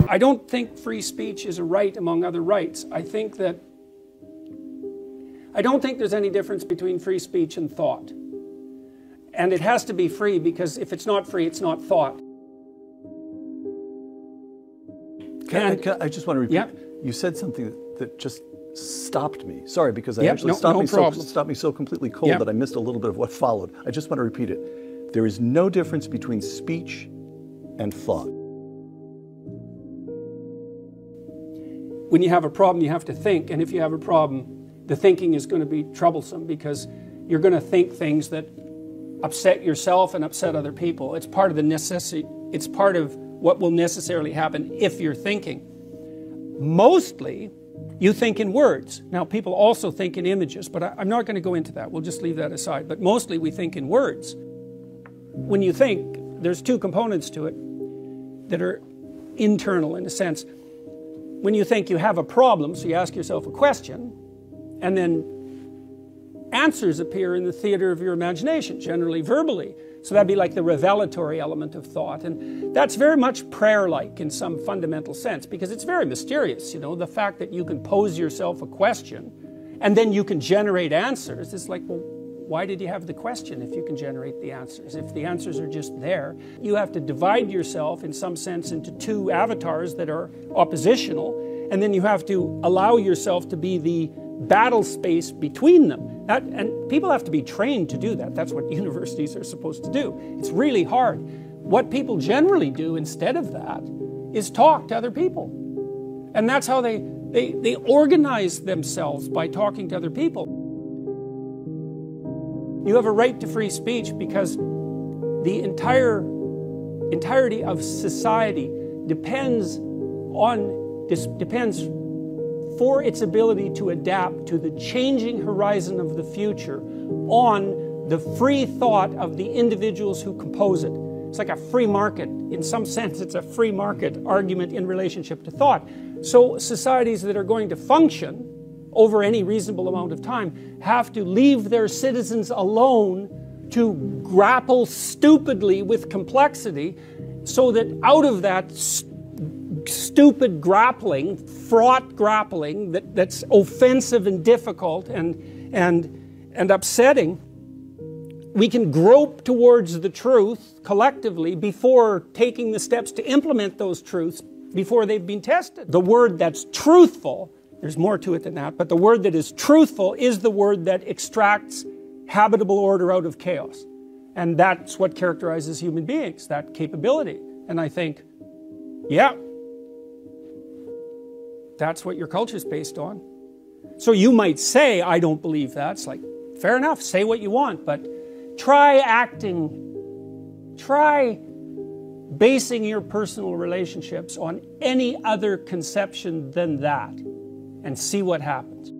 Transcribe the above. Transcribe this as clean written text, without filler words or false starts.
I don't think free speech is a right among other rights. I don't think there's any difference between free speech and thought. And it has to be free, because if it's not free, it's not thought. I just want to repeat. Yeah. You said something that just stopped me. Sorry, because stopped me so completely cold that I missed a little bit of what followed. I just want to repeat it. There is no difference between speech and thought. When you have a problem, you have to think, and if you have a problem, the thinking is going to be troublesome, because you're going to think things that upset yourself and upset other people. It's part of the necessity. It's part of what will necessarily happen if you're thinking. Mostly, you think in words. Now, people also think in images, but I'm not going to go into that. We'll just leave that aside. But mostly, we think in words. When you think, there's two components to it that are internal in a sense. When you think, you have a problem, so you ask yourself a question, and then answers appear in the theater of your imagination, generally verbally. So that'd be like the revelatory element of thought. And that's very much prayer-like in some fundamental sense, because it's very mysterious, you know, the fact that you can pose yourself a question and then you can generate answers. It's like, well, why did you have the question if you can generate the answers? If the answers are just there, you have to divide yourself in some sense into two avatars that are oppositional, and then you have to allow yourself to be the battle space between them. And people have to be trained to do that. That's what universities are supposed to do. It's really hard. What people generally do instead of that is talk to other people. And that's how they organize themselves, by talking to other people. You have a right to free speech because the entirety of society depends for its ability to adapt to the changing horizon of the future on the free thought of the individuals who compose it. It's like a free market. In some sense, it's a free market argument in relationship to thought. So societies that are going to function over any reasonable amount of time have to leave their citizens alone to grapple stupidly with complexity, so that out of that stupid grappling, fraught grappling that's offensive and difficult and upsetting, we can grope towards the truth collectively before taking the steps to implement those truths before they've been tested. The word that's truthful, there's more to it than that, but the word that is truthful is the word that extracts habitable order out of chaos. And that's what characterizes human beings, that capability. And I think, yeah, that's what your culture is based on. So you might say, I don't believe that. It's like, fair enough, say what you want, but try basing your personal relationships on any other conception than that, and see what happens.